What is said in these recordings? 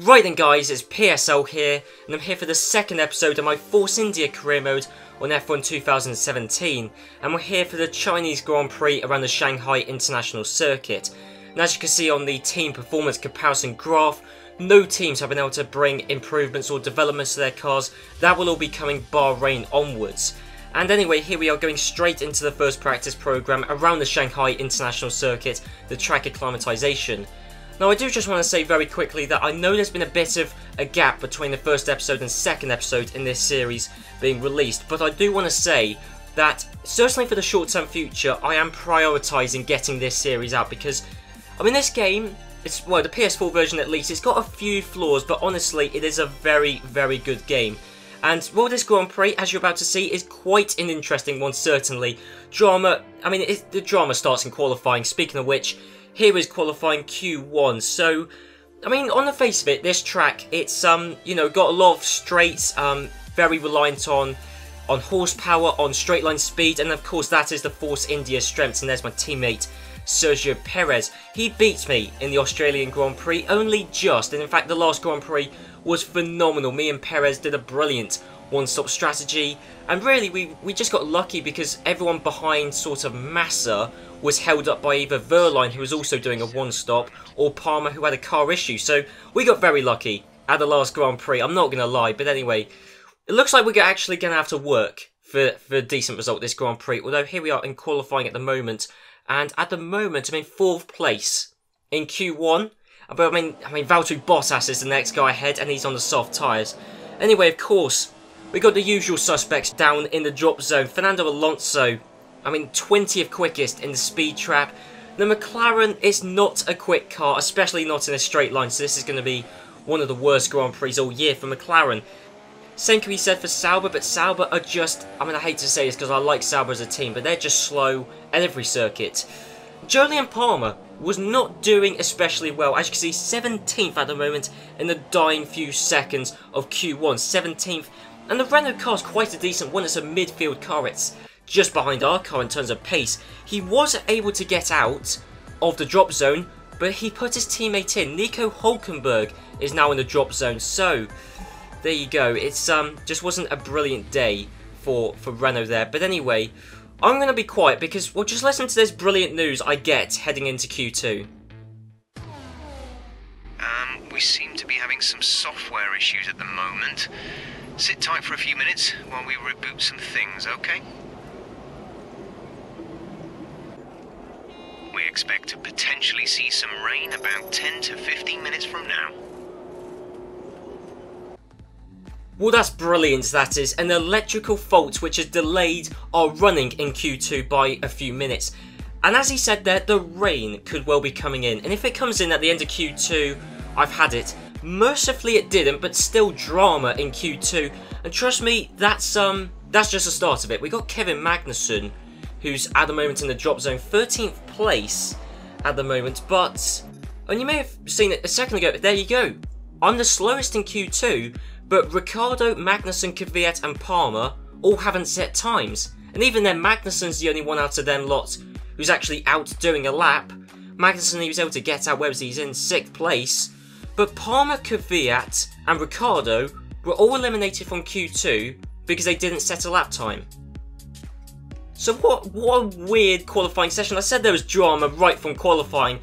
Right then guys, it's PSL here, and I'm here for the second episode of my Force India career mode on F1 2017, and we're here for the Chinese Grand Prix around the Shanghai International Circuit. And as you can see on the team performance comparison graph, no teams have been able to bring improvements or developments to their cars. That will all be coming Bahrain onwards. And anyway, here we are going straight into the first practice program around the Shanghai International Circuit, the track acclimatization. Now I do just want to say very quickly that I know there's been a bit of a gap between the first episode and second episode in this series being released, but I do want to say that certainly for the short-term future I am prioritising getting this series out because, I mean, this game, it's, well, the PS4 version at least, it's got a few flaws, but honestly it is a very, very good game. And well, this Grand Prix, as you're about to see, is quite an interesting one, certainly. Drama, I mean, the drama starts in qualifying, speaking of which, here is qualifying Q1, so, I mean, on the face of it, this track, it's, you know, got a lot of straights, very reliant on horsepower, on straight line speed, and of course that is the Force India strength, and there's my teammate, Sergio Perez. He beat me in the Australian Grand Prix, only just, and in fact the last Grand Prix was phenomenal. Me and Perez did a brilliant one-stop strategy, and really we just got lucky because everyone behind sort of Massa was held up by either Verline, who was also doing a one-stop, or Palmer, who had a car issue. So we got very lucky at the last Grand Prix, I'm not going to lie. But anyway, it looks like we're actually going to have to work for a decent result this Grand Prix, although here we are in qualifying at the moment, and at the moment I'm in 4th place in Q1. But I mean Valtteri Bottas is the next guy ahead, and he's on the soft tyres. Anyway, of course, we got the usual suspects down in the drop zone. Fernando Alonso, I mean, 20th quickest in the speed trap. The McLaren is not a quick car, especially not in a straight line, so this is going to be one of the worst Grand Prix all year for McLaren. Same can be said for Sauber, but Sauber are just, I mean, I hate to say this because I like Sauber as a team, but they're just slow at every circuit. Jolyon Palmer was not doing especially well. As you can see, 17th at the moment in the dying few seconds of Q1, 17th. And the Renault car is quite a decent one. It's a midfield car. It's just behind our car in terms of pace. He was able to get out of the drop zone, but he put his teammate in. Nico Hülkenberg is now in the drop zone. So there you go. It's just wasn't a brilliant day for Renault there. But anyway, I'm going to be quiet because, well, just listen to this brilliant news I get heading into Q2. We seem to be having some software issues at the moment. Sit tight for a few minutes while we reboot some things, okay? We expect to potentially see some rain about 10 to 15 minutes from now. Well, that's brilliant, that is. An electrical fault which has delayed our running in Q2 by a few minutes. And as he said there, the rain could well be coming in. And if it comes in at the end of Q2, I've had it. Mercifully it didn't, but still drama in Q2. And trust me, that's just the start of it. We got Kevin Magnussen, who's at the moment in the drop zone, 13th place at the moment. But, and you may have seen it a second ago, there you go. I'm the slowest in Q2, but Ricciardo, Magnussen, Kvyat and Palmer all haven't set times. And even then, Magnussen's the only one out of them lot who's actually out doing a lap. Magnussen, he was able to get out, where was he? He's in 6th place. But Palmer, Kvyat and Ricciardo were all eliminated from Q2 because they didn't set a lap time. So what a weird qualifying session. I said there was drama right from qualifying.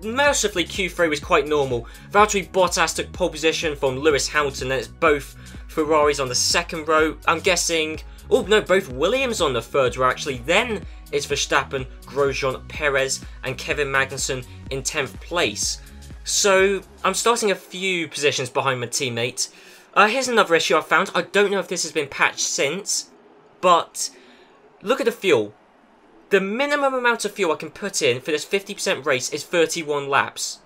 Mercifully, Q3 was quite normal. Valtteri Bottas took pole position from Lewis Hamilton, and it's both Ferraris on the 2nd row. I'm guessing, oh no, both Williams on the 3rd row actually. Then it's Verstappen, Grosjean, Perez and Kevin Magnussen in 10th place. So I'm starting a few positions behind my teammate. Here's another issue I found. I don't know if this has been patched since, but look at the fuel. The minimum amount of fuel I can put in for this 50% race is 31 laps.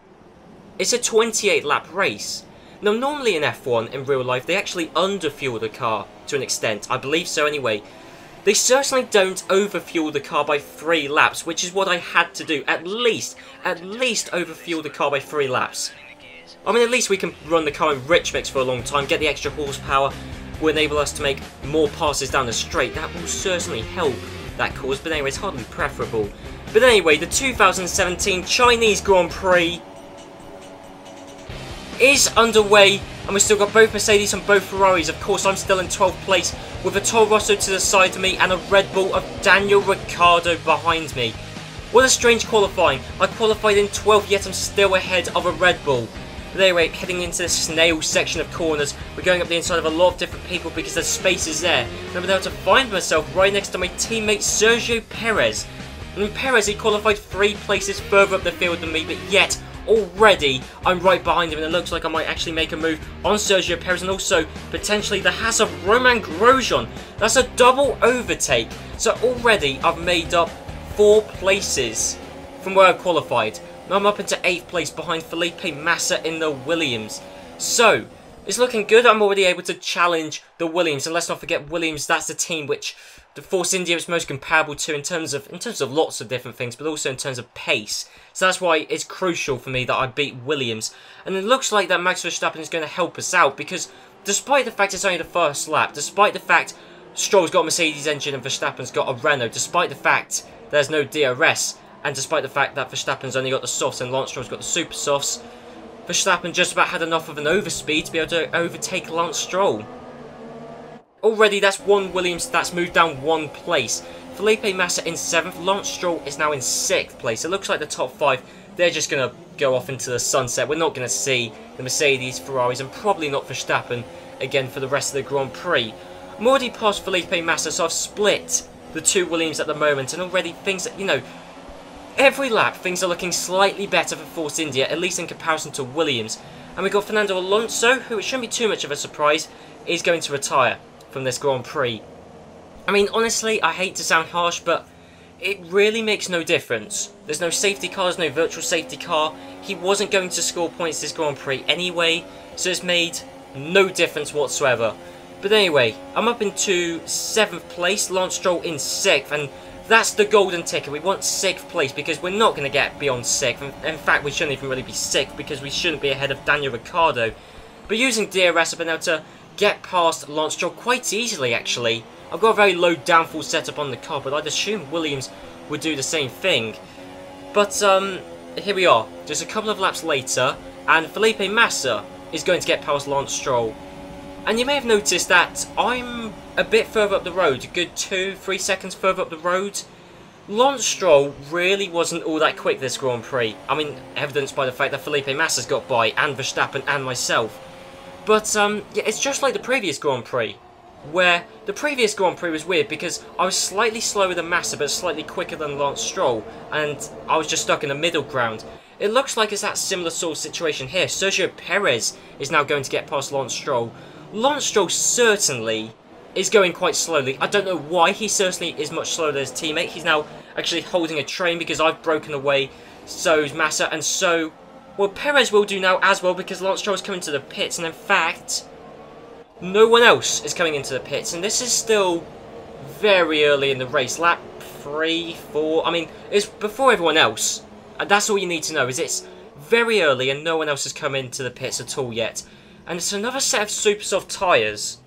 It's a 28 lap race. Now normally in F1 in real life they actually underfuel the car to an extent. I believe so anyway. They certainly don't overfuel the car by 3 laps, which is what I had to do. At least overfuel the car by 3 laps. I mean, at least we can run the car in rich mix for a long time, get the extra horsepower, will enable us to make more passes down the straight. That will certainly help that cause, but anyway, it's hardly preferable. But anyway, the 2017 Chinese Grand Prix is underway, and we've still got both Mercedes and both Ferraris. Of course, I'm still in 12th place with a Toro Rosso to the side of me and a Red Bull of Daniel Ricciardo behind me. What a strange qualifying. I qualified in 12th, yet I'm still ahead of a Red Bull. But anyway, heading into the snail section of corners, we're going up the inside of a lot of different people because there's spaces there. And I'm able to find myself right next to my teammate Sergio Perez. And Perez, he qualified 3 places further up the field than me, but yet already I'm right behind him, and it looks like I might actually make a move on Sergio Perez, and also potentially the Haas of Roman Grosjean. That's a double overtake. So already I've made up 4 places from where I qualified. Now I'm up into 8th place behind Felipe Massa in the Williams. So it's looking good. I'm already able to challenge the Williams, and let's not forget Williams. That's the team which the Force India is most comparable to in terms of lots of different things, but also in terms of pace. So that's why it's crucial for me that I beat Williams. And it looks like that Max Verstappen is going to help us out, because despite the fact it's only the first lap, despite the fact Stroll's got a Mercedes engine and Verstappen's got a Renault, despite the fact there's no DRS, and despite the fact that Verstappen's only got the softs and Lance Stroll's got the super softs, Verstappen just about had enough of an overspeed to be able to overtake Lance Stroll. Already that's one Williams that's moved down 1 place. Felipe Massa in 7th, Lance Stroll is now in 6th place. It looks like the top 5, they're just going to go off into the sunset. We're not going to see the Mercedes, Ferraris, and probably not Verstappen again for the rest of the Grand Prix. I'm already past Felipe Massa, so I've split the 2 Williams at the moment, and already things that, you know, every lap things are looking slightly better for Force India, at least in comparison to Williams. And we've got Fernando Alonso, who, it shouldn't be too much of a surprise, is going to retire from this Grand Prix. I mean, honestly, I hate to sound harsh, but it really makes no difference. There's no safety car, there's no virtual safety car. He wasn't going to score points this Grand Prix anyway, so it's made no difference whatsoever. But anyway, I'm up into 7th place, Lance Stroll in 6th, and that's the golden ticket. We want 6th place because we're not going to get beyond 6th. In fact, we shouldn't even really be 6th because we shouldn't be ahead of Daniel Ricciardo. But using DRS, I've been able to get past Lance Stroll quite easily, actually. I've got a very low downforce setup on the car, but I'd assume Williams would do the same thing. But here we are, just a couple of laps later, and Felipe Massa is going to get past Lance Stroll. And you may have noticed that I'm a bit further up the road, a good 2-3 seconds further up the road. Lance Stroll really wasn't all that quick this Grand Prix. I mean, evidenced by the fact that Felipe Massa's got by, and Verstappen and myself. But yeah, it's just like the previous Grand Prix, where the previous Grand Prix was weird because I was slightly slower than Massa but slightly quicker than Lance Stroll, and I was just stuck in the middle ground. It looks like it's that similar sort of situation here. Sergio Perez is now going to get past Lance Stroll. Lance Stroll certainly is going quite slowly. I don't know why. He certainly is much slower than his teammate. He's now actually holding a train because I've broken away. So's Massa, and so, well, Perez will do now as well because Lance Stroll is coming to the pits, and in fact, no one else is coming into the pits, and this is still very early in the race. Lap 3, 4, I mean, it's before everyone else, and that's all you need to know, is it's very early and no one else has come into the pits at all yet. And it's another set of super soft tyres.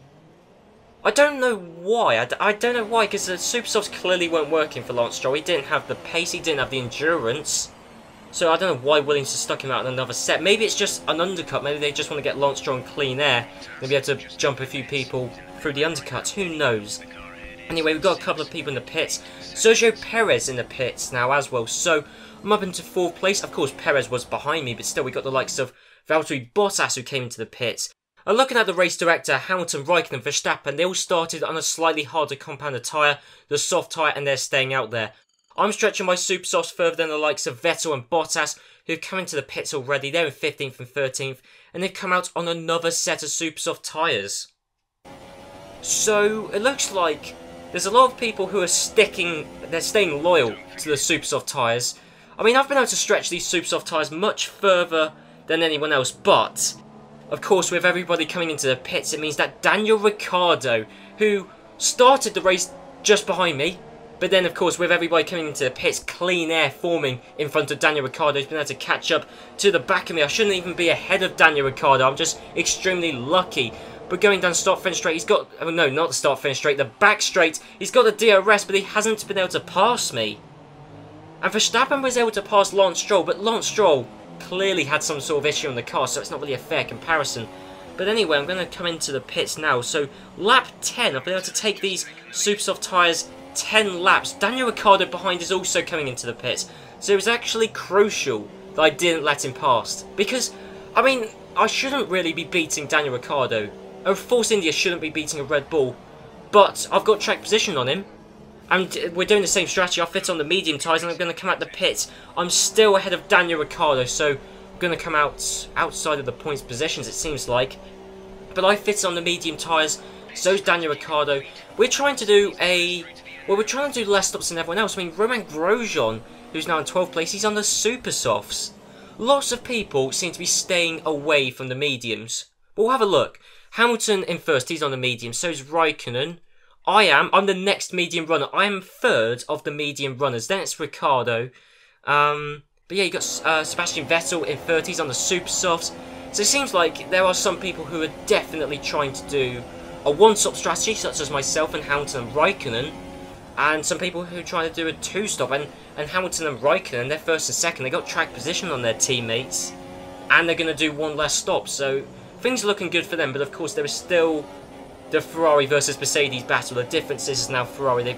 I don't know why. I don't know why, because the super softs clearly weren't working for Lance Stroll. He didn't have the pace, he didn't have the endurance. So I don't know why Williams has stuck him out in another set. Maybe it's just an undercut. Maybe they just want to get Lance Stroll in clean air. Maybe able to jump a few people through the undercuts. Who knows? Anyway, we've got a couple of people in the pits. Sergio Perez in the pits now as well. So I'm up into 4th place. Of course, Perez was behind me, but still we got the likes of Valtteri Bottas who came into the pits. And looking at the race director, Hamilton, Raikkonen and Verstappen, they all started on a slightly harder compounded tyre, the soft tyre, and they're staying out there. I'm stretching my super softs further than the likes of Vettel and Bottas, who've come into the pits already. They're in 15th and 13th, and they've come out on another set of super soft tyres. So it looks like there's a lot of people who are staying loyal to the super soft tyres. I mean, I've been able to stretch these super soft tyres much further than anyone else, but of course, with everybody coming into the pits, it means that Daniel Ricciardo, who started the race just behind me, but then, of course, with everybody coming into the pits, clean air forming in front of Daniel Ricciardo, he's been able to catch up to the back of me. I shouldn't even be ahead of Daniel Ricciardo. I'm just extremely lucky. But going down start-finish straight, he's got... Oh, no, not the start-finish straight, the back straight. He's got the DRS, but he hasn't been able to pass me. And Verstappen was able to pass Lance Stroll, but Lance Stroll clearly had some sort of issue on the car, so it's not really a fair comparison. But anyway, I'm going to come into the pits now. So, lap 10, I've been able to take these super soft tyres 10 laps. Daniel Ricciardo behind is also coming into the pits. So it was actually crucial that I didn't let him past. Because, I mean, I shouldn't really be beating Daniel Ricciardo. A Force India shouldn't be beating a Red Bull. But I've got track position on him. And we're doing the same strategy. I'll fit on the medium tyres and I'm going to come out the pits. I'm still ahead of Daniel Ricciardo, so I'm going to come out outside of the points positions, it seems like. But I fit on the medium tyres, so's Daniel Ricciardo. We're trying to do less stops than everyone else. I mean, Romain Grosjean, who's now in 12th place, he's on the super softs. Lots of people seem to be staying away from the mediums. But we'll have a look. Hamilton in first, he's on the medium, so's Raikkonen. I'm the next medium runner. I am third of the medium runners. Then it's Ricciardo. But yeah, you got Sebastian Vettel in 30s on the super softs. So it seems like there are some people who are definitely trying to do a one-stop strategy, such as myself and Hamilton and Raikkonen. And some people who are trying to do a two-stop. And Hamilton and Raikkonen, they're first and second. They got track position on their teammates. And they're going to do one less stop. So things are looking good for them. But of course, there is still the Ferrari versus Mercedes battle. The difference is now Ferrari,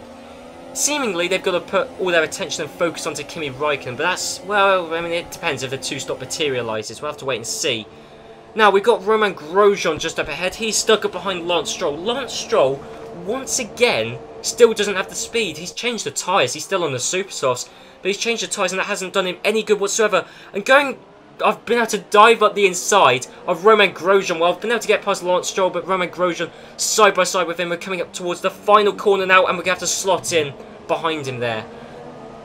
seemingly they've got to put all their attention and focus onto Kimi Raikkonen, but that's, well, I mean, it depends if the two-stop materialises. We'll have to wait and see. Now, we've got Romain Grosjean just up ahead. He's stuck up behind Lance Stroll. Lance Stroll, once again, still doesn't have the speed. He's changed the tyres. He's still on the super softs, but he's changed the tyres and that hasn't done him any good whatsoever. And I've been able to dive up the inside of Romain Grosjean. Well, I've been able to get past Lance Stroll, but Romain Grosjean side by side with him. We're coming up towards the final corner now, and we're going to have to slot in behind him there.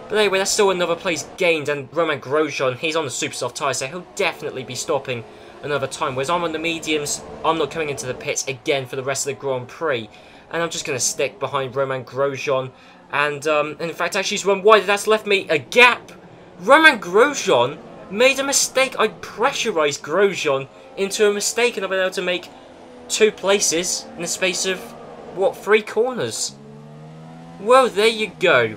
But anyway, that's still another place gained, and Romain Grosjean, he's on the super soft tyres, so he'll definitely be stopping another time. Whereas I'm on the mediums, I'm not coming into the pits again for the rest of the Grand Prix. And I'm just going to stick behind Romain Grosjean. And in fact, actually, he's run wide. That's left me a gap. Romain Grosjean made a mistake. I pressurised Grosjean into a mistake, and I've been able to make 2 places in the space of, what, 3 corners? Well, there you go.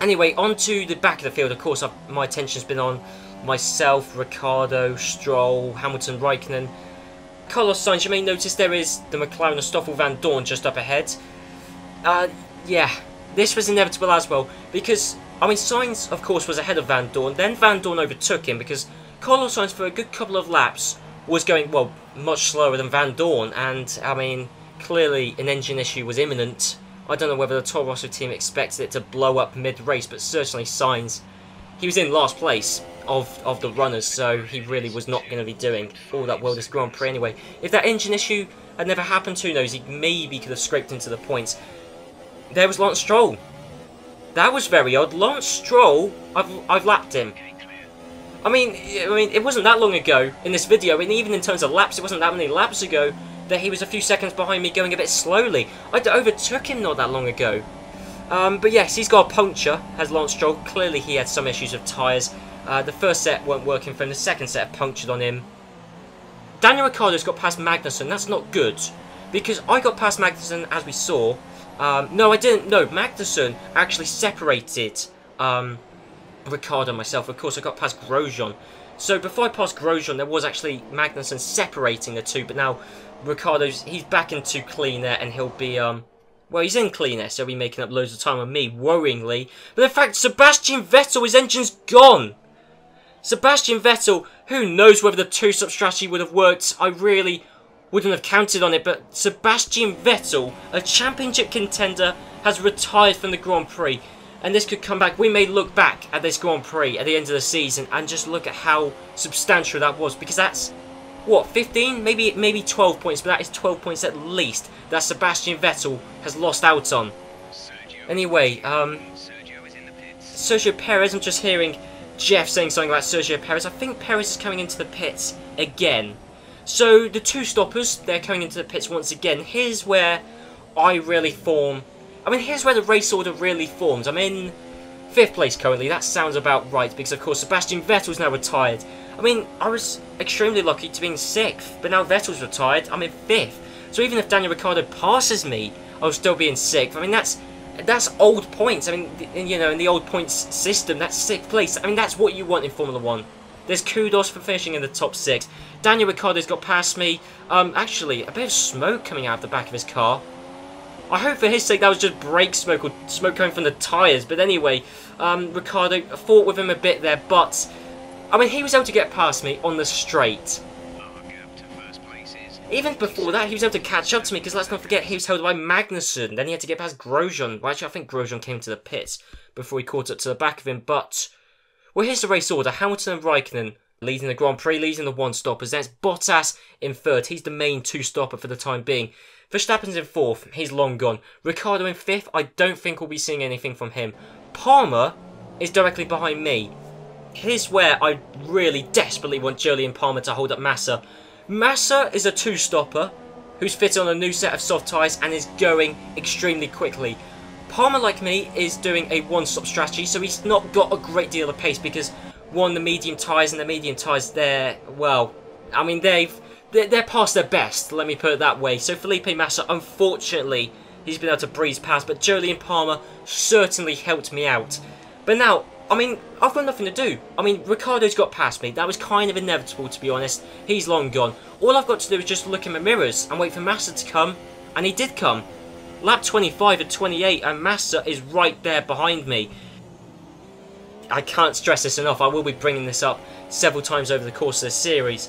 Anyway, on to the back of the field. Of course, my attention's been on myself, Ricciardo, Stroll, Hamilton, Raikkonen, Carlos Sainz. You may notice there is the McLaren of Stoffel Van Dorn just up ahead. Yeah, this was inevitable as well, because, I mean, Sainz, of course, was ahead of Van Dorn. Then Van Dorn overtook him because Carlos Sainz, for a good couple of laps, was going, well, much slower than Van Dorn. And, I mean, clearly an engine issue was imminent. I don't know whether the Toro Rosso team expected it to blow up mid-race, but certainly Sainz, he was in last place of the runners, so he really was not going to be doing all that well this Grand Prix anyway. If that engine issue had never happened, who knows, he maybe could have scraped into the points. There was Lance Stroll. That was very odd. Lance Stroll, I've lapped him. I mean, it wasn't that long ago in this video, and even in terms of laps, it wasn't that many laps ago that he was a few seconds behind me going a bit slowly. I overtook him not that long ago. But yes, he's got a puncture, has Lance Stroll. Clearly he had some issues with tyres. The first set weren't working for him, the second set punctured on him. Daniel Ricciardo's got past Magnussen. That's not good, because I got past Magnussen, as we saw. No, I didn't. No, Magnussen actually separated Ricciardo and myself. Of course, I got past Grosjean. So before I passed Grosjean, there was actually Magnussen separating the two, but now Ricciardo's, he's back into clean air, and he'll be, well, he's in clean air, so he'll be making up loads of time on me, worryingly. But in fact, Sebastian Vettel, his engine's gone! Sebastian Vettel, who knows whether the two-stop strategy would have worked. I really wouldn't have counted on it, but Sebastian Vettel, a championship contender, has retired from the Grand Prix. And this could come back. We may look back at this Grand Prix at the end of the season and just look at how substantial that was, because that's, what, 15? Maybe 12 points, but that is 12 points at least that Sebastian Vettel has lost out on. Anyway, Sergio Perez, I'm just hearing Jeff saying something about Sergio Perez. I think Perez is coming into the pits again. So the two stoppers, they're coming into the pits once again. Here's where I really form. I mean, here's where the race order really forms. I'm in 5th place currently. That sounds about right, because of course Sebastian Vettel's now retired. I mean, I was extremely lucky to be in 6th, but now Vettel's retired. I'm in 5th. So even if Daniel Ricciardo passes me, I'll still be in 6th. I mean, that's old points. I mean, you know, in the old points system, that's 6th place. I mean, that's what you want in Formula 1. There's kudos for finishing in the top 6. Daniel Ricciardo's got past me. Actually, a bit of smoke coming out of the back of his car. I hope for his sake that was just brake smoke or smoke coming from the tyres. But anyway, Ricciardo fought with him a bit there. But, I mean, he was able to get past me on the straight. Even before that, he was able to catch up to me, because let's not forget, he was held by Magnussen. Then he had to get past Grosjean. Well, actually, I think Grosjean came to the pits before he caught up to the back of him. But, well, here's the race order. Hamilton and Raikkonen leading the Grand Prix, leading the one-stoppers. Then it's Bottas in third. He's the main two-stopper for the time being. Verstappen's in fourth. He's long gone. Ricciardo in fifth. I don't think we'll be seeing anything from him. Palmer is directly behind me. Here's where I really desperately want Jolyon Palmer to hold up Massa. Massa is a two-stopper who's fitted on a new set of soft tyres and is going extremely quickly. Palmer, like me, is doing a one-stop strategy, so he's not got a great deal of pace because, one, the medium tyres, and the medium tyres, they're, well, I mean, they're past their best, let me put it that way. So Felipe Massa, unfortunately, he's been able to breeze past, but Jolyon Palmer certainly helped me out. But now, I mean, I've got nothing to do. I mean, Ricciardo's got past me. That was kind of inevitable, to be honest. He's long gone. All I've got to do is just look in my mirrors and wait for Massa to come. And he did come. Lap 25 at 28, and Massa is right there behind me. I can't stress this enough. I will be bringing this up several times over the course of the series.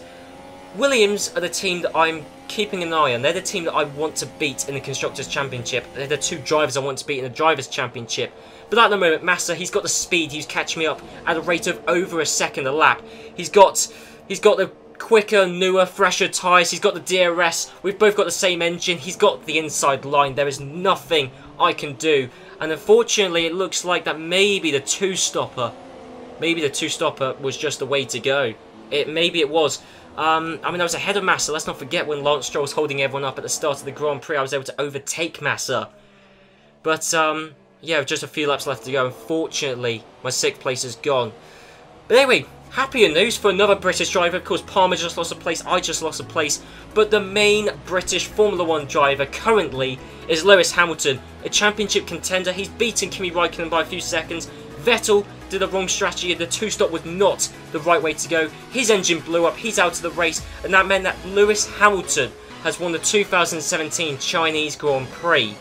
Williams are the team that I'm keeping an eye on. They're the team that I want to beat in the Constructors' Championship. They're the two drivers I want to beat in the Drivers' Championship. But at the moment, Massa, he's got the speed. He's catching me up at a rate of over a second a lap. He's got the quicker, newer, fresher tyres. He's got the DRS. We've both got the same engine. He's got the inside line. There is nothing I can do. And unfortunately, it looks like that maybe the two-stopper was just the way to go. Maybe it was. I mean, I was ahead of Massa. Let's not forget when Lance Stroll was holding everyone up at the start of the Grand Prix, I was able to overtake Massa. But, yeah, with just a few laps left to go, unfortunately, my 6th place is gone. But anyway, happier news for another British driver. Of course, Palmer just lost a place, I just lost a place. But the main British Formula 1 driver currently is Lewis Hamilton, a championship contender. He's beaten Kimi Raikkonen by a few seconds. Vettel did the wrong strategy, and the two-stop was not the right way to go. His engine blew up, he's out of the race, and that meant that Lewis Hamilton has won the 2017 Chinese Grand Prix.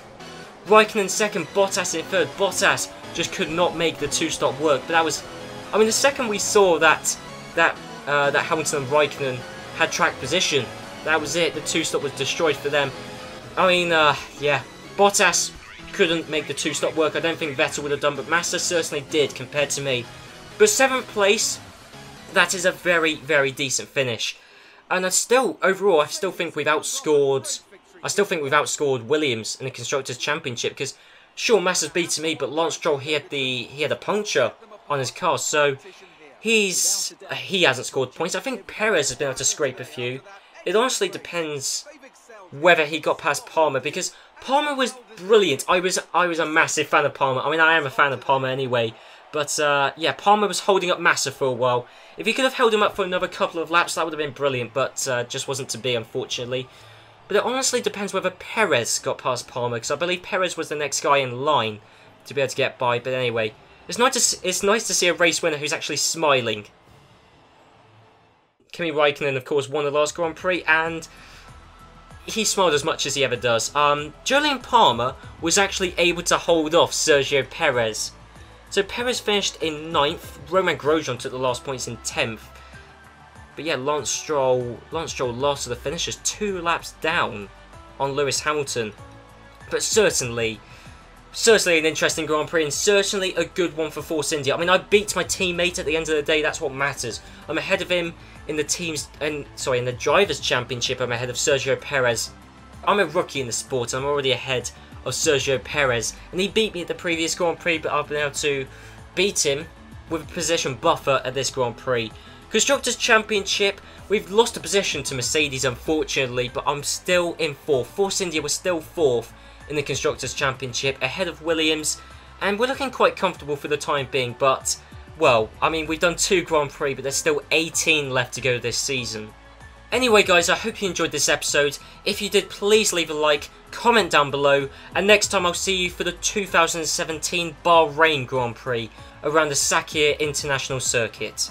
Raikkonen second, Bottas in third. Bottas just could not make the two-stop work. But that was, I mean, the second we saw that Hamilton and Raikkonen had track position, that was it. The two-stop was destroyed for them. I mean, yeah, Bottas couldn't make the two-stop work. I don't think Vettel would have done, but Massa certainly did compared to me. But 7th place, that is a very, very decent finish. And overall, I still think we've outscored Williams in the Constructors' Championship, because sure, Massa's beaten me, but Lance Stroll, he had a puncture on his car, so he hasn't scored points. I think Perez has been able to scrape a few. It honestly depends whether he got past Palmer, because Palmer was brilliant. I was a massive fan of Palmer. I mean, I am a fan of Palmer anyway, but yeah, Palmer was holding up Massa for a while. If he could have held him up for another couple of laps, that would have been brilliant, but just wasn't to be, unfortunately. But it honestly depends whether Perez got past Palmer, because I believe Perez was the next guy in line to be able to get by. But anyway, it's nice to see a race winner who's actually smiling. Kimi Raikkonen, of course, won the last Grand Prix, and he smiled as much as he ever does. Jolyon Palmer was actually able to hold off Sergio Perez. So Perez finished in 9th. Romain Grosjean took the last points in 10th. But yeah, Lance Stroll lost to the finishers 2 laps down on Lewis Hamilton. But certainly an interesting Grand Prix, and certainly a good one for Force India. I mean, I beat my teammate at the end of the day. That's what matters. I'm ahead of him in the Drivers' Championship. I'm ahead of Sergio Perez. I'm a rookie in the sport. I'm already ahead of Sergio Perez, and he beat me at the previous Grand Prix, but I've been able to beat him with a position buffer at this Grand Prix. Constructors' Championship, we've lost a position to Mercedes, unfortunately, but I'm still in 4th. Force India was still 4th in the Constructors' Championship, ahead of Williams, and we're looking quite comfortable for the time being, but, well, I mean, we've done 2 Grand Prix, but there's still 18 left to go this season. Anyway, guys, I hope you enjoyed this episode. If you did, please leave a like, comment down below, and next time I'll see you for the 2017 Bahrain Grand Prix around the Sakir International Circuit.